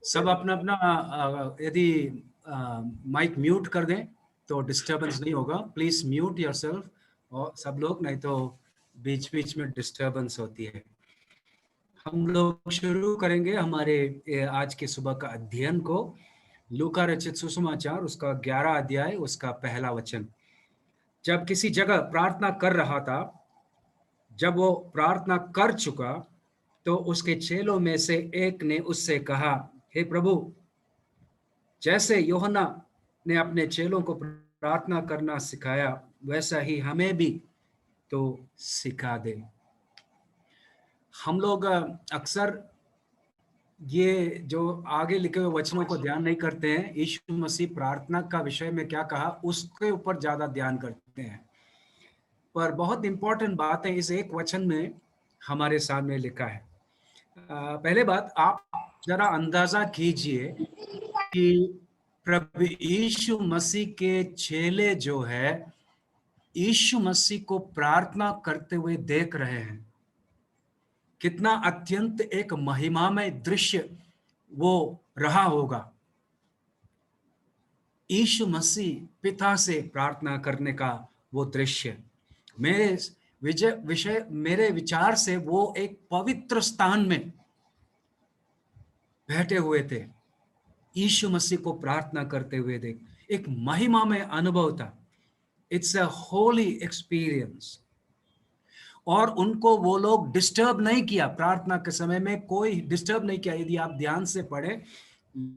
सब अपना अपना यदि माइक म्यूट कर दें तो डिस्टरबेंस नहीं होगा। प्लीज म्यूट योरसेल्फ और सब लोग, नहीं तो बीच बीच में डिस्टरबेंस होती है। हम लोग शुरू करेंगे हमारे आज के सुबह का अध्ययन को। लूका रचित सुसमाचार उसका 11 अध्याय उसका पहला वचन। जब किसी जगह प्रार्थना कर रहा था, जब वो प्रार्थना कर चुका तो उसके चेलों में से एक ने उससे कहा, हे प्रभु, जैसे यूहन्ना ने अपने चेलों को प्रार्थना करना सिखाया वैसा ही हमें भी तो सिखा दे। हम लोग अक्सर ये जो आगे लिखे हुए वचनों को ध्यान नहीं करते हैं। यीशु मसीह प्रार्थना का विषय में क्या कहा उसके ऊपर ज्यादा ध्यान करते हैं, पर बहुत इंपॉर्टेंट बात है इस एक वचन में हमारे सामने लिखा है। पहले बात, आप जरा अंदाजा कीजिए कि प्रभु यीशु मसीह के चेले जो है यीशु मसीह को प्रार्थना करते हुए देख रहे हैं। कितना अत्यंत एक महिमामय दृश्य वो रहा होगा। यीशु मसीह पिता से प्रार्थना करने का वो दृश्य मेरे विचार से वो एक पवित्र स्थान में बैठे हुए थे, यीशु मसीह को प्रार्थना करते हुए देख, एक महिमा में अनुभव था। It's a Holi experience. और उनको वो लोग डिस्टर्ब नहीं किया, प्रार्थना के समय में कोई डिस्टर्ब नहीं किया। यदि आप ध्यान से पढ़े,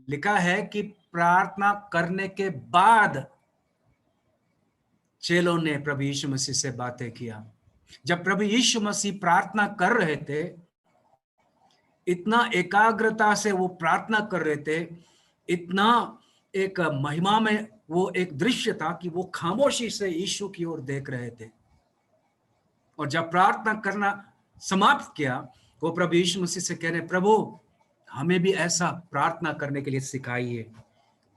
लिखा है कि प्रार्थना करने के बाद चेलों ने प्रभु यीशु मसीह से बातें किया। जब प्रभु यीशु मसीह प्रार्थना कर रहे थे, इतना एकाग्रता से वो प्रार्थना कर रहे थे, इतना एक महिमा में वो एक दृश्य था कि वो खामोशी से यीशु की ओर देख रहे थे। और जब प्रार्थना करना समाप्त किया, वो प्रभु यीशु मसीह से कह रहे, प्रभु हमें भी ऐसा प्रार्थना करने के लिए सिखाइए।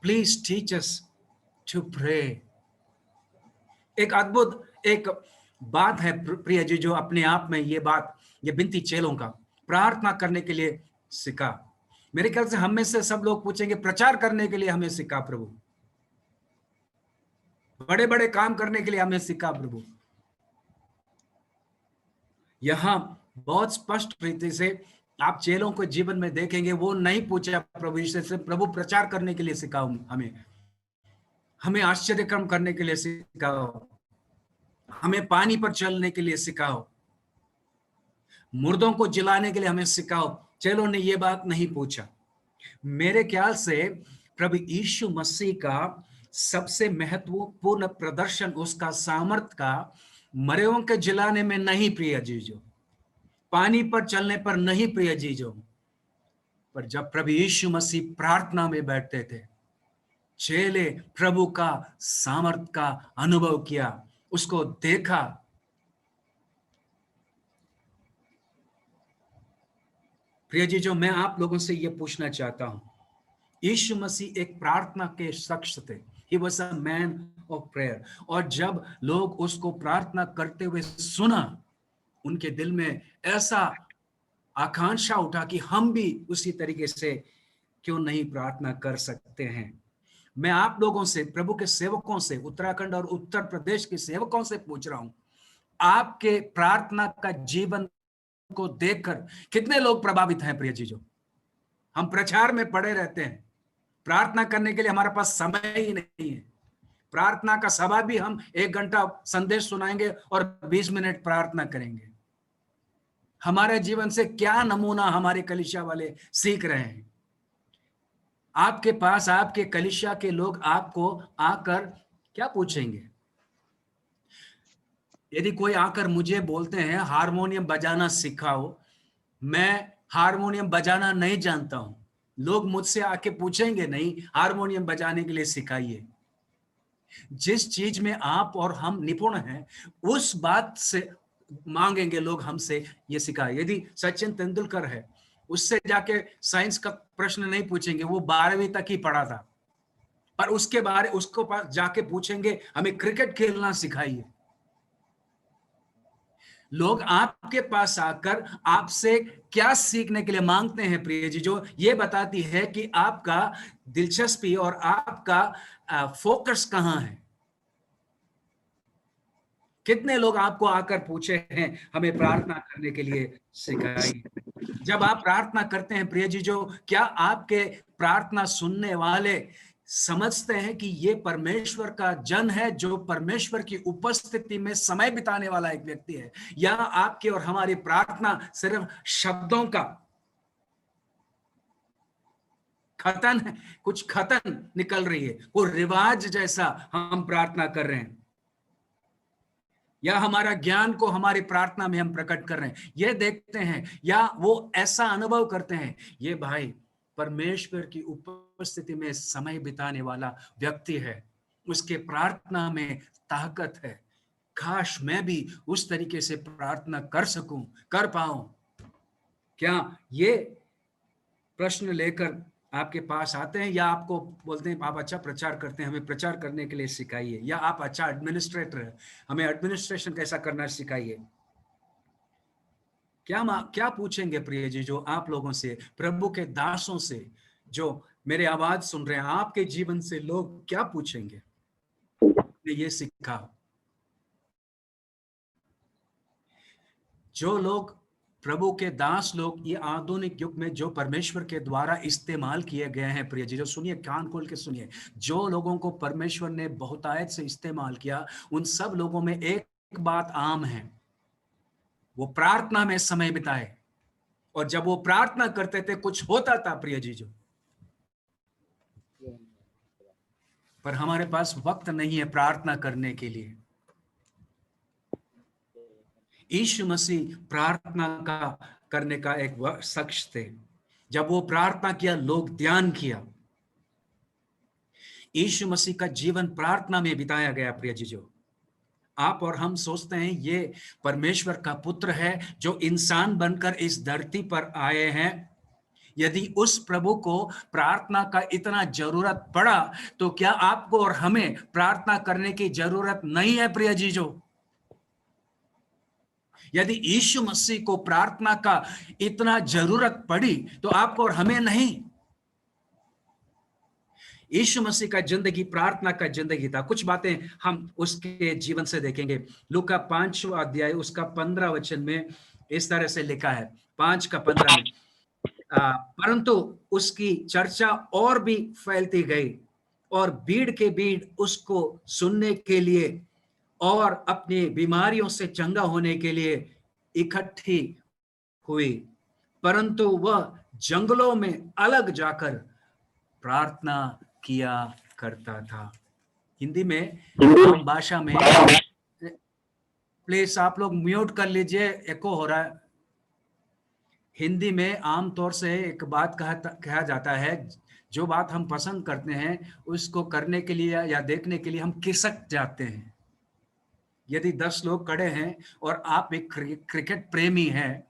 Please teach us to pray. एक अद्भुत एक बात है प्रिय जी, जो अपने आप में ये बिनती चेलों का प्रार्थना करने के लिए सिखा। मेरे ख्याल से हम में से सब लोग पूछेंगे, प्रचार करने के लिए हमें सिखा प्रभु, बड़े बड़े काम करने के लिए हमें सिखा प्रभु। यहां बहुत स्पष्ट रीति से आप चेलों को जीवन में देखेंगे, वो नहीं पूछा प्रभु से, प्रभु प्रचार करने के लिए सिखाओ, हमें आश्चर्य कर्म करने के लिए सिखाओ, हमें पानी पर चलने के लिए सिखाओ, मुर्दों को जिलाने के लिए हमें सिखाओ। चेलों ने ये बात नहीं पूछा। मेरे ख्याल से प्रभु यीशु मसीह का सबसे महत्वपूर्ण प्रदर्शन उसका सामर्थ का मरेओं के जिलाने में नहीं प्रिय जीजो, पानी पर चलने पर नहीं प्रिय जीजो, पर जब प्रभु यीशु मसीह प्रार्थना में बैठते थे, चेले प्रभु का सामर्थ का अनुभव किया, उसको देखा। प्रिय जी, जो मैं आप लोगों से यह पूछना चाहता हूं, यीशु मसीह एक प्रार्थना के शख्स थे। He was a man of prayer। और जब लोग उसको प्रार्थना करते हुए सुना, उनके दिल में ऐसा आकांक्षा उठा कि हम भी उसी तरीके से क्यों नहीं प्रार्थना कर सकते हैं। मैं आप लोगों से, प्रभु के सेवकों से, उत्तराखंड और उत्तर प्रदेश के सेवकों से पूछ रहा हूं, आपके प्रार्थना का जीवन को देखकर कितने लोग प्रभावित हैं प्रिय जीजो? हम प्रचार में पड़े रहते हैं, प्रार्थना करने के लिए हमारे पास समय ही नहीं है। प्रार्थना का सभा भी हम 1 घंटा संदेश सुनाएंगे और 20 मिनट प्रार्थना करेंगे। हमारे जीवन से क्या नमूना हमारे कलीसिया वाले सीख रहे हैं? आपके पास आपके कलीसिया के लोग आपको आकर क्या पूछेंगे? यदि कोई आकर मुझे बोलते हैं हारमोनियम बजाना सिखाओ, मैं हारमोनियम बजाना नहीं जानता हूं, लोग मुझसे आके पूछेंगे नहीं हारमोनियम बजाने के लिए सिखाइए। जिस चीज में आप और हम निपुण हैं, उस बात से मांगेंगे लोग हमसे ये सिखाए। यदि सचिन तेंदुलकर है, उससे जाके साइंस का प्रश्न नहीं पूछेंगे, वो 12वीं तक ही पढ़ा था, पर उसको पास जाके पूछेंगे हमें क्रिकेट खेलना सिखाइए। लोग आपके पास आकर आपसे क्या सीखने के लिए मांगते हैं प्रिय जी, जो ये बताती है कि आपका दिलचस्पी और आपका फोकस कहां है। कितने लोग आपको आकर पूछे हैं हमें प्रार्थना करने के लिए सिखाइए। जब आप प्रार्थना करते हैं प्रिय जी, जो क्या आपके प्रार्थना सुनने वाले समझते हैं कि ये परमेश्वर का जन है, जो परमेश्वर की उपस्थिति में समय बिताने वाला एक व्यक्ति है, या आपकी और हमारी प्रार्थना सिर्फ शब्दों का खतन है, कुछ खतन निकल रही है, वो रिवाज जैसा हम प्रार्थना कर रहे हैं, या हमारा ज्ञान को हमारी प्रार्थना में हम प्रकट कर रहे हैं, ये देखते हैं, या वो ऐसा अनुभव करते हैं ये भाई परमेश्वर की उपस्थिति में समय बिताने वाला व्यक्ति है, उसके प्रार्थना में ताकत है, काश मैं भी उस तरीके से प्रार्थना कर सकूं, कर पाऊं। क्या ये प्रश्न लेकर आपके पास आते हैं, या आपको बोलते हैं आप अच्छा प्रचार करते हैं, हमें प्रचार करने के लिए सिखाइए, या आप अच्छा एडमिनिस्ट्रेटर हैं, हमें एडमिनिस्ट्रेशन कैसा करना सिखाइए। क्या पूछेंगे प्रिय जी, जो आप लोगों से, प्रभु के दासों से, जो मेरे आवाज सुन रहे हैं, आपके जीवन से लोग क्या पूछेंगे? ये सीखा। जो लोग प्रभु के दास लोग ये आधुनिक युग में जो परमेश्वर के द्वारा इस्तेमाल किए गए हैं प्रिय जी, जो सुनिए, कान खोल के सुनिए, जो लोगों को परमेश्वर ने बहुतायत से इस्तेमाल किया, उन सब लोगों में एक बात आम है, वो प्रार्थना में समय बिताए, और जब वो प्रार्थना करते थे कुछ होता था प्रिय जी, जो पर हमारे पास वक्त नहीं है प्रार्थना करने के लिए। यीशु मसीह प्रार्थना का करने का एक शख्स थे, जब वो प्रार्थना किया लोग ध्यान किया। यीशु मसीह का जीवन प्रार्थना में बिताया गया प्रिय जी। जो आप और हम सोचते हैं ये परमेश्वर का पुत्र है जो इंसान बनकर इस धरती पर आए हैं, यदि उस प्रभु को प्रार्थना का इतना जरूरत पड़ा तो क्या आपको और हमें प्रार्थना करने की जरूरत नहीं है प्रिय जीजो? यदि यीशु मसीह को प्रार्थना का इतना जरूरत पड़ी तो आपको और हमें नहीं? यीशु मसीह का जिंदगी प्रार्थना का जिंदगी था। कुछ बातें हम उसके जीवन से देखेंगे। लूका 5वां अध्याय उसका 15 वचन में इस तरह से लिखा है, 5:15 में, परंतु उसकी चर्चा और भी फैलती गई और भीड़ के भीड़ उसको सुनने के लिए और अपनी बीमारियों से चंगा होने के लिए इकट्ठी हुई, परंतु वह जंगलों में अलग जाकर प्रार्थना किया करता था। हिंदी में, आम भाषा में, प्लीज आप लोग म्यूट कर लीजिए, एको हो रहा है। हिंदी में आमतौर से एक बात कहा जाता है, जो बात हम पसंद करते हैं उसको करने के लिए या देखने के लिए हम खिसक जाते हैं। यदि 10 लोग खड़े हैं और आप एक क्रिकेट प्रेमी हैं,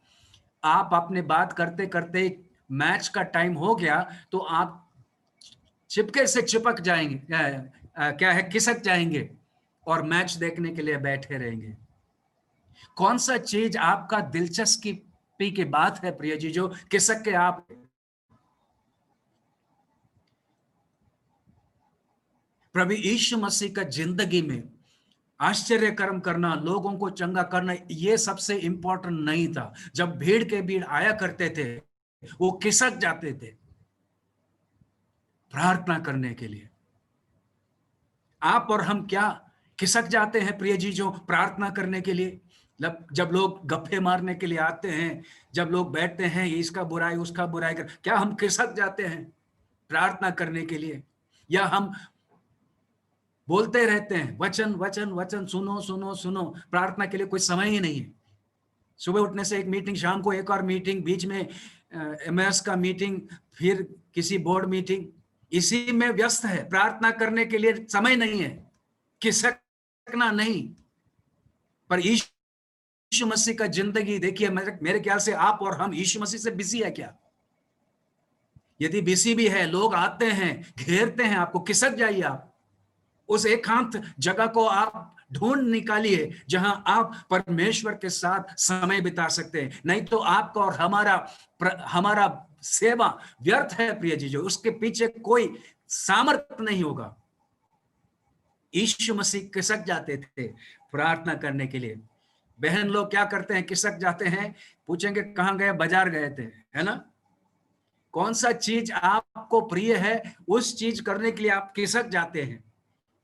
आप अपने बात करते करते मैच का टाइम हो गया तो आप चिपके से चिपक जाएंगे, क्या है, खिसक जाएंगे और मैच देखने के लिए बैठे रहेंगे। कौन सा चीज आपका दिलचस्पी की बात है प्रिय जी, जो खिसक के आप? प्रभु यीशु मसीह का जिंदगी में आश्चर्य कर्म करना, लोगों को चंगा करना, ये सबसे इंपॉर्टेंट नहीं था। जब भीड़ के भीड़ आया करते थे वो खिसक जाते थे प्रार्थना करने के लिए। आप और हम क्या खिसक जाते हैं प्रिय जी जो प्रार्थना करने के लिए? जब लोग गप्पे मारने के लिए आते हैं, जब लोग बैठते हैं इसका बुराई उसका बुराई कर, क्या हम खिसक जाते हैं प्रार्थना करने के लिए? या हम बोलते रहते हैं वचन वचन वचन, सुनो सुनो सुनो, प्रार्थना के लिए कोई समय ही नहीं है। सुबह उठने से एक मीटिंग, शाम को एक और मीटिंग, बीच में एमएस का मीटिंग, फिर किसी बोर्ड मीटिंग, इसी में व्यस्त है। प्रार्थना करने के लिए समय नहीं है, खिसकना नहीं। पर यीशु मसीह का जिंदगी देखिए, मेरे ख्याल से आप और हम यीशु मसीह से बिजी है क्या? यदि बिजी भी है, लोग आते हैं घेरते हैं आपको, खिसक जाइए आप। उस एकांत जगह को आप ढूंढ निकालिए जहां आप परमेश्वर के साथ समय बिता सकते हैं। नहीं तो आपका और हमारा सेवा व्यर्थ है प्रिय जी। जो उसके पीछे कोई सामर्थ्य नहीं होगा। यीशु मसीह खिसक जाते थे प्रार्थना करने के लिए। बहन लोग क्या करते हैं, खिसक जाते हैं, पूछेंगे कहां गए, बाजार गए थे, है ना। कौन सा चीज आपको प्रिय है, उस चीज करने के लिए आप खिसक जाते हैं।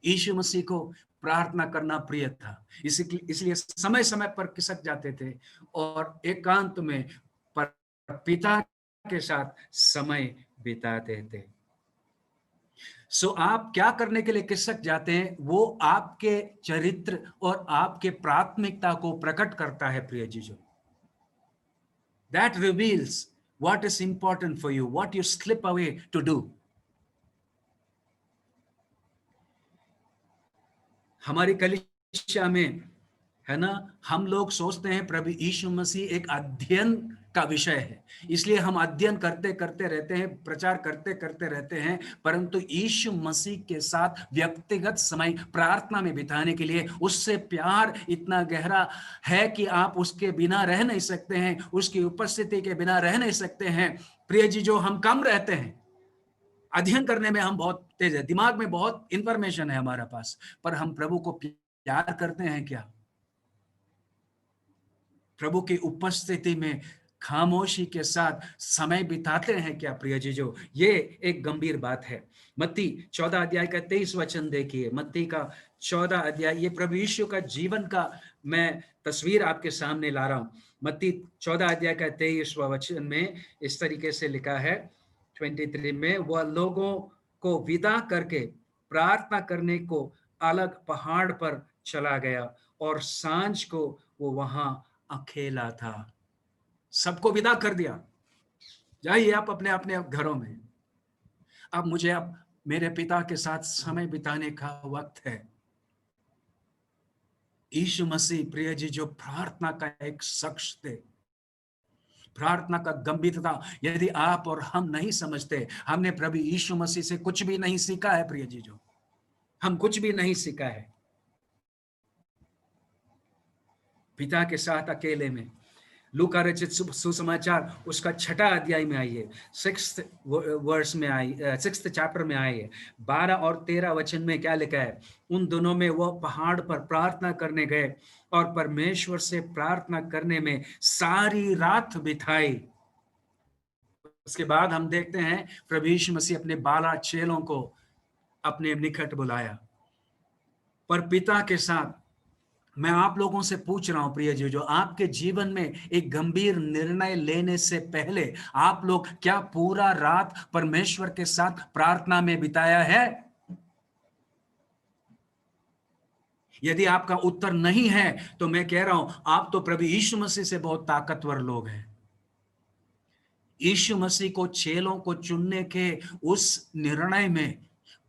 यीशु मसीह को प्रार्थना करना प्रिय था, इसलिए समय समय पर खिसक जाते थे और एकांत में पर पिता के साथ समय बिताते थे। सो आप क्या करने के लिए खिसक जाते हैं, वो आपके चरित्र और आपके प्राथमिकता को प्रकट करता है प्रिय जीजो। That reveals what is important for you, what you slip away to do. हमारी कलीसिया में, है ना, हम लोग सोचते हैं प्रभु यीशु मसीह एक अध्ययन का विषय है, इसलिए हम अध्ययन करते करते रहते हैं, प्रचार करते करते रहते हैं, परंतु यीशु मसीह के साथ व्यक्तिगत समय प्रार्थना में बिताने के लिए उससे प्यार इतना गहरा है कि आप उसके बिना रह नहीं सकते हैं, उसकी उपस्थिति के बिना रह नहीं सकते हैं। प्रिय जी, जो हम कम रहते हैं, अध्ययन करने में हम बहुत तेज है, दिमाग में बहुत इंफॉर्मेशन है हमारे पास, पर हम प्रभु को प्यार करते हैं क्या? प्रभु की उपस्थिति में खामोशी के साथ समय बिताते हैं क्या प्रिय जीजो? ये एक गंभीर बात है। मत्ती 14 अध्याय का 23 वचन देखिए। मत्ती का 14 अध्याय, ये प्रभु यीशु का जीवन का मैं तस्वीर आपके सामने ला रहा हूं। मत्ती 14 अध्याय का 23वां वचन में इस तरीके से लिखा है 23 में, वह लोगों को विदा करके प्रार्थना करने को अलग पहाड़ पर चला गया और सांझ को वो वहां अकेला था। सबको विदा कर दिया, जाइए आप अपने अपने घरों में, अब मुझे अब मेरे पिता के साथ समय बिताने का वक्त है। यीशु मसीह प्रिय जी जो प्रार्थना का एक शख्स थे, प्रार्थना का गंभीरता यदि आप और हम नहीं समझते, हमने प्रभु यीशु मसीह से कुछ भी नहीं सीखा है प्रिय जी। जो हम कुछ भी नहीं सीखा है पिता के साथ अकेले में। लूका रचित सुसमाचार उसका 6 अध्याय में आइए, 6th वर्स में आई, 6th चैप्टर में आइए, 12 और 13 वचन में क्या लिखा है। उन दोनों में वह पहाड़ पर प्रार्थना करने गए और परमेश्वर से प्रार्थना करने में सारी रात बिताई। उसके बाद हम देखते हैं प्रभु यीशु मसीह अपने 12 चेलों को अपने निकट बुलाया। पर पिता के साथ मैं आप लोगों से पूछ रहा हूं प्रिय जी, जो आपके जीवन में एक गंभीर निर्णय लेने से पहले आप लोग क्या पूरा रात परमेश्वर के साथ प्रार्थना में बिताया है? यदि आपका उत्तर नहीं है तो मैं कह रहा हूं आप तो प्रभु यीशु मसीह से बहुत ताकतवर लोग हैं। यीशु मसीह को चेलों को चुनने के उस निर्णय में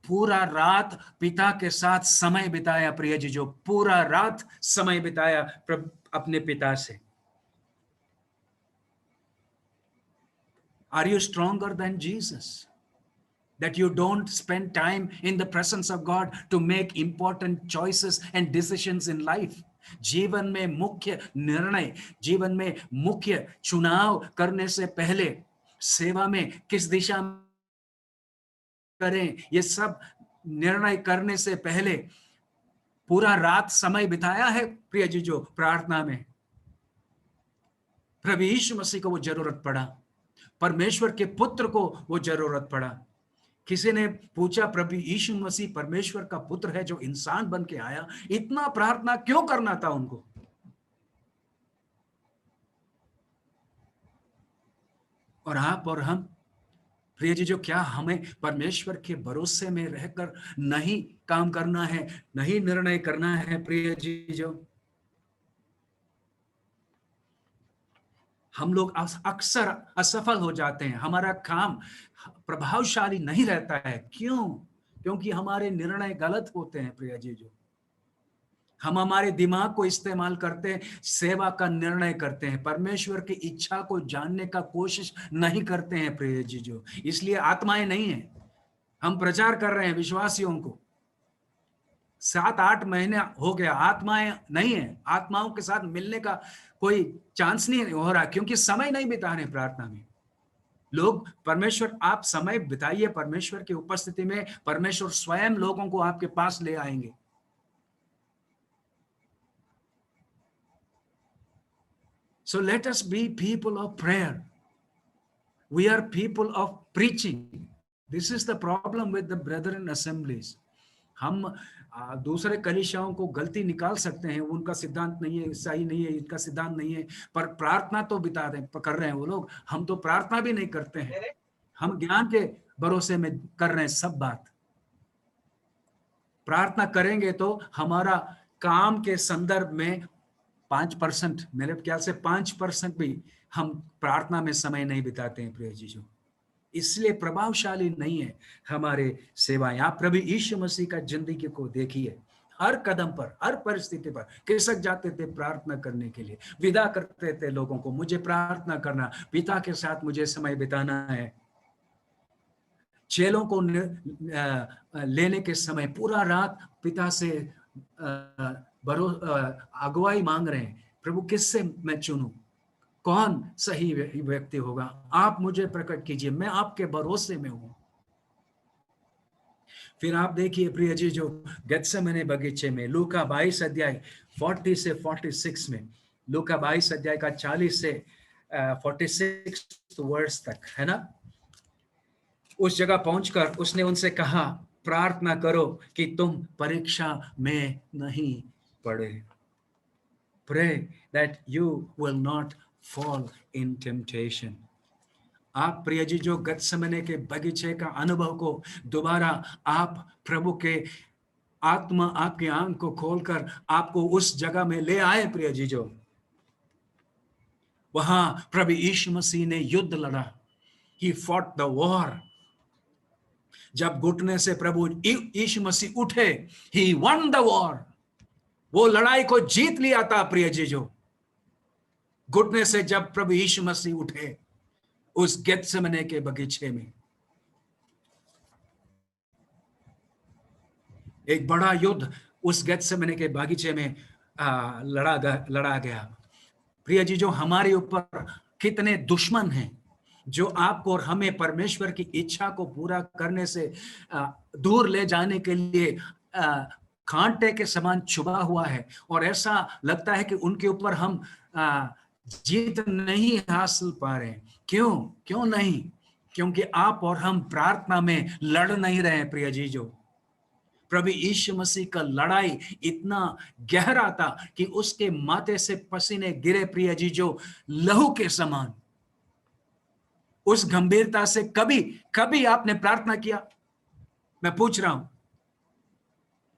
पूरा रात पिता के साथ समय बिताया प्रिय जी, जो पूरा रात समय बिताया अपने पिता से। Are you stronger than Jesus? That you don't spend time in the presence of God to make important choices and decisions in life. जीवन में मुख्य निर्णय, जीवन में मुख्य चुनाव करने से पहले सेवा में किस दिशा करें, ये सब निर्णय करने से पहले पूरा रात समय बिताया है प्रिय जी जो प्रार्थना में? प्रभु यीशु मसीह को वो जरूरत पड़ा, परमेश्वर के पुत्र को वो जरूरत पड़ा। किसी ने पूछा प्रभु यीशु मसीह परमेश्वर का पुत्र है जो इंसान बन के आया, इतना प्रार्थना क्यों करना था उनको? और आप और हम प्रिय जी जो क्या हमें परमेश्वर के भरोसे में रहकर नहीं काम करना है, नहीं निर्णय करना है प्रिय जी? जो हम लोग अक्सर असफल हो जाते हैं, हमारा काम प्रभावशाली नहीं रहता है। क्यों? क्योंकि हमारे निर्णय गलत होते हैं प्रिय जी। जो हम हमारे दिमाग को इस्तेमाल करते हैं, सेवा का निर्णय करते हैं, परमेश्वर की इच्छा को जानने का कोशिश नहीं करते हैं प्रिय जी। जो इसलिए आत्माएं नहीं है, हम प्रचार कर रहे हैं विश्वासियों को, 7-8 महीने हो गया, आत्माएं नहीं है, आत्माओं के साथ मिलने का कोई चांस नहीं हो रहा, क्योंकि समय नहीं बिता रहे प्रार्थना में लोग। परमेश्वर, आप समय बिताइए परमेश्वर की उपस्थिति में, परमेश्वर स्वयं लोगों को आपके पास ले आएंगे। So let us be people of prayer. We are people of preaching. This is the problem with the brethren assemblies. हम दूसरे कलीसियाओं को गलती निकाल सकते हैं, उनका सिद्धांत नहीं है, सही नहीं है, इनका सिद्धांत नहीं है, पर प्रार्थना तो बिता रहे कर रहे हैं वो लोग। हम तो प्रार्थना भी नहीं करते हैं, हम ज्ञान के भरोसे में कर रहे हैं सब बात। प्रार्थना करेंगे तो हमारा काम के संदर्भ में 5%, मेरे ख्याल से 5% भी हम प्रार्थना में समय नहीं बिताते हैं प्रिय जीजू, इसलिए प्रभावशाली नहीं है हमारे सेवाएं। आप प्रभु यीशु मसीह का जिंदगी को देखिए, हर कदम पर, हर परिस्थिति पर खिसक जाते थे प्रार्थना करने के लिए, विदा करते थे लोगों को, मुझे प्रार्थना करना, पिता के साथ मुझे समय बिताना है। चेलों को लेने के समय पूरा रात पिता से अगुवाई मांग रहे हैं, प्रभु किससे मैं चुनूं, कौन सही व्यक्ति होगा, आप मुझे प्रकट कीजिए, मैं आपके भरोसे में हूं। फिर आप देखिए प्रिय जी, जो गेत्सेमने बगीचे में लूका 22 अध्याय 40 से 46 में, लूका 22 अध्याय का 40 से 46 वर्ष तक है ना, उस जगह पहुंचकर उसने उनसे कहा, प्रार्थना करो कि तुम परीक्षा में नहीं पड़े। Pray that you will not fall in temptation. आप प्रिय जी जो गेत्सेमने के बगीचे का अनुभव को दोबारा आप प्रभु के आत्मा आपकी आंख को खोलकर आपको उस जगह में ले आए प्रिय जी, जो वहां प्रभु यीशु मसीह ने युद्ध लड़ा, he fought the war। जब घुटने से प्रभु यीशु मसीह उठे, he won the war, वो लड़ाई को जीत लिया था प्रिय जी। जो घुटने से जब प्रभु यीशु मसीह उठे उस गेत्सेमने के बगीचे में, एक बड़ा युद्ध उस गेत्सेमने के बगीचे में लड़ा गया। प्रिय जी, जो हमारे ऊपर कितने दुश्मन हैं, जो आपको और हमें परमेश्वर की इच्छा को पूरा करने से दूर ले जाने के लिए कांटे के समान छुपा हुआ है, और ऐसा लगता है कि उनके ऊपर हम जीत नहीं हासिल पा रहे हैं। क्यों नहीं? क्योंकि आप और हम प्रार्थना में लड़ नहीं रहे हैं प्रिय जी। जो प्रभु यीशु मसीह का लड़ाई इतना गहरा था कि उसके माथे से पसीने गिरे प्रिय जी, जो लहू के समान। उस गंभीरता से कभी आपने प्रार्थना किया? मैं पूछ रहा हूं,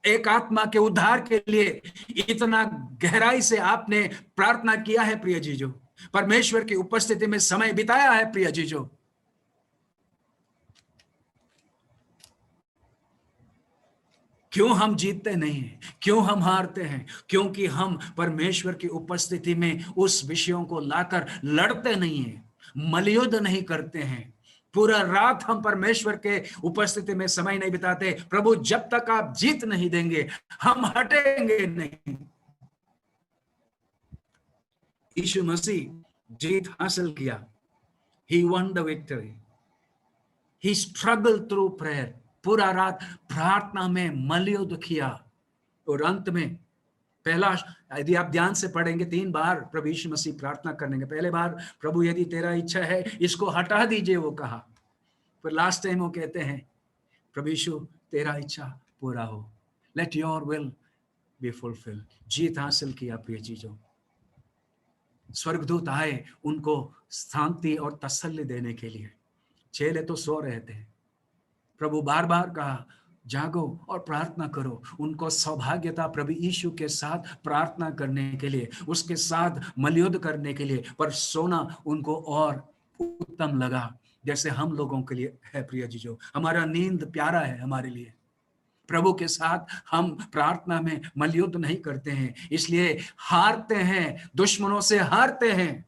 एक आत्मा के उद्धार के लिए इतना गहराई से आपने प्रार्थना किया है प्रिय जी? जो परमेश्वर की उपस्थिति में समय बिताया है प्रिय जी? जो क्यों हम जीतते नहीं हैं? क्यों हम हारते हैं? क्योंकि हम परमेश्वर की उपस्थिति में उस विषयों को लाकर लड़ते नहीं हैं, मलयुद्ध नहीं करते हैं। पूरा रात हम परमेश्वर के उपस्थिति में समय नहीं बिताते। प्रभु, जब तक आप जीत नहीं देंगे हम हटेंगे नहीं। यीशु मसीह जीत हासिल किया। He won the victory. He struggled through prayer. पूरा रात प्रार्थना में मलयुद्ध किया, और अंत में पहला, यदि आप ध्यान से पढ़ेंगे, 3 बार प्रभु यीशु मसीह प्रार्थना करने के पहले बार, प्रभु यदि तेरा इच्छा है इसको हटा दीजिए, वो कहा। पर लास्ट टाइम वो कहते हैं, प्रभु यीशु तेरा इच्छा पूरा हो, let your will be fulfilled. जीत हासिल किया प्रिय चीजों। स्वर्गदूत आए उनको शांति और तसल्ली देने के लिए। चेले तो सो रहे थे, प्रभु बार बार कहा जागो और प्रार्थना करो। उनको सौभाग्य था प्रभु यीशु के साथ प्रार्थना करने के लिए, उसके साथ मलयुद्ध करने के लिए, पर सोना उनको और उत्तम लगा, जैसे हम लोगों के लिए है प्रिय जी। जो हमारा नींद प्यारा है हमारे लिए, प्रभु के साथ हम प्रार्थना में मलयुद्ध नहीं करते हैं, इसलिए हारते हैं, दुश्मनों से हारते हैं।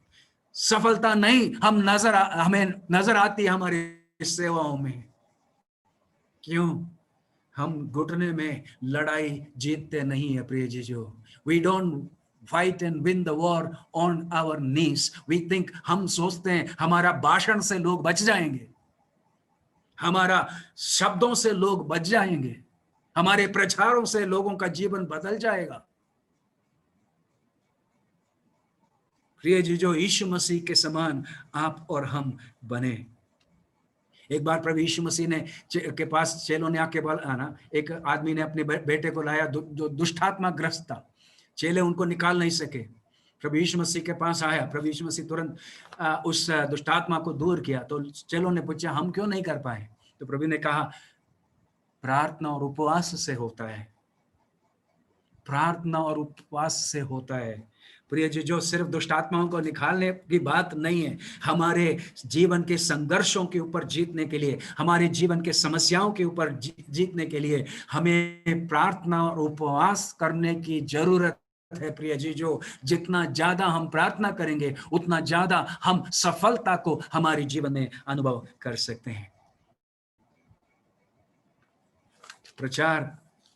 सफलता नहीं हमें नजर आती है हमारी सेवाओं में। क्यों? हम घुटने में लड़ाई जीतते नहीं है प्रिय जीजो। We don't fight and win the war on our knees. We think, हम सोचते हैं हमारा भाषण से लोग बच जाएंगे, हमारा शब्दों से लोग बच जाएंगे, हमारे प्रचारों से लोगों का जीवन बदल जाएगा। प्रिय जीजो, यीशु मसीह के समान आप और हम बने। एक बार प्रभु यीशु मसीह ने के पास चेलों ने आके बोला, एक आदमी ने अपने बेटे को लाया जो दुष्टात्मा ग्रस्त था। चेले उनको निकाल नहीं सके। प्रभु यीशु मसीह के पास आया, प्रभु यीशु मसीह तुरंत उस दुष्टात्मा को दूर किया। तो चेलों ने पूछा, हम क्यों नहीं कर पाए? तो प्रभु ने कहा, प्रार्थना और उपवास से होता है, प्रार्थना और उपवास से होता है। प्रिय जी, जो सिर्फ दुष्ट आत्माओं को निकालने की बात नहीं है, हमारे जीवन के संघर्षों के ऊपर जीतने के लिए, हमारे जीवन के समस्याओं के ऊपर जीतने के लिए हमें प्रार्थना और उपवास करने की जरूरत है। प्रिय जी, जो जितना ज्यादा हम प्रार्थना करेंगे उतना ज्यादा हम सफलता को हमारे जीवन में अनुभव कर सकते हैं। प्रचार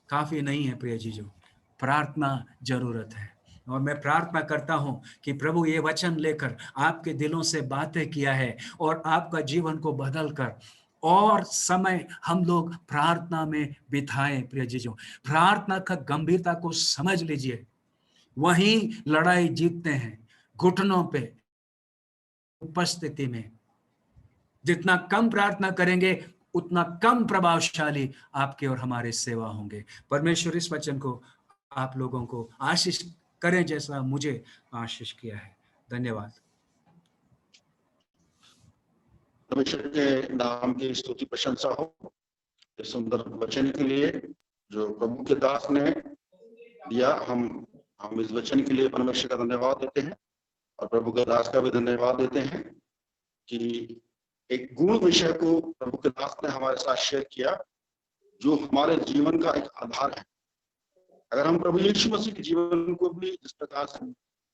काफी नहीं है प्रिय जी, जो प्रार्थना जरूरत है। और मैं प्रार्थना करता हूं कि प्रभु ये वचन लेकर आपके दिलों से बातें किया है और आपका जीवन को बदल कर और समय हम लोग प्रार्थना में बिताएं। प्रिय जीजो, प्रार्थना का गंभीरता को समझ लीजिए। वहीं लड़ाई जीतते हैं, घुटनों पे, उपस्थिति में। जितना कम प्रार्थना करेंगे उतना कम प्रभावशाली आपके और हमारे सेवा होंगे। परमेश्वर इस वचन को आप लोगों को आशीष करें जैसा मुझे आशीष किया है। धन्यवाद। परमेश्वर के नाम की स्तुति प्रशंसा हो इस सुंदर वचन के लिए जो प्रभु के दास ने दिया। हम इस वचन के लिए परमेश्वर का धन्यवाद देते हैं और प्रभु के दास का भी धन्यवाद देते हैं कि एक गुण विषय को प्रभु के दास ने हमारे साथ शेयर किया जो हमारे जीवन का एक आधार है। अगर हम प्रभु यीशु मसीह के जीवन को भी इस प्रकार से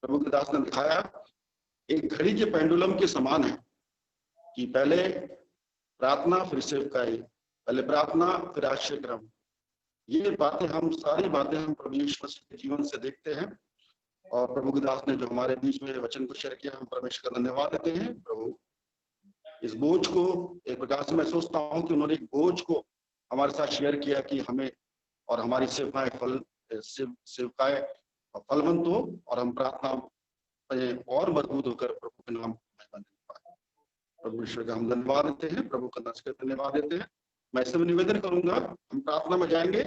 प्रभु के दास ने दिखाया, एक घड़ी के पेंडुलम के समान है कि पहले प्रार्थना फिर सेवकाई, पहले प्रार्थना फिर आश्रयक्रम। ये बातें हम सारी बातें हम प्रभु यीशु मसीह के जीवन से देखते हैं। और प्रभु के दास ने जो हमारे बीच में वचन को शेयर किया, हम परमेश्वर का धन्यवाद देते हैं। प्रभु इस बोझ को एक प्रकार से मैं सोचता हूँ कि उन्होंने एक बोझ को हमारे साथ शेयर किया कि हमें और हमारी सेवकाएं फलवंत हो और हम प्रार्थना और मजबूत होकर प्रभु के नाम प्रभु ईश्वर का हम धन्यवाद देते हैं, प्रभु का दास का धन्यवाद देते हैं। मैं इसमें निवेदन करूंगा, हम प्रार्थना में जाएंगे।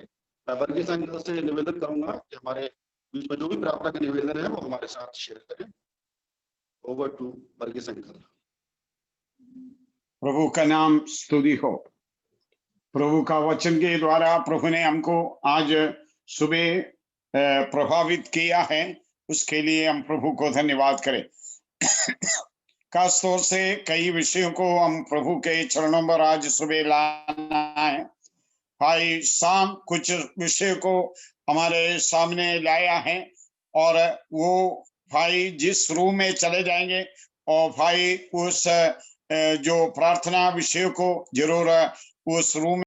मैं वर्गीय संघ से निवेदन करूंगा कि हमारे बीच में जो भी प्रार्थना का निवेदन है वो हमारे साथ शेयर करें। ओवर टू वर्गीय संघ। प्रभु का नाम स्तुति हो। प्रभु का वचन के द्वारा प्रभु ने हमको आज सुबह प्रभावित किया है, उसके लिए हम प्रभु को धन्यवाद करें। खास तौर से कई विषयों को हम प्रभु के चरणों पर आज सुबह लाना है। भाई शाम कुछ विषय को हमारे सामने लाया है और वो भाई जिस रूम में चले जाएंगे और भाई उस जो प्रार्थना विषय को जरूर उस रूम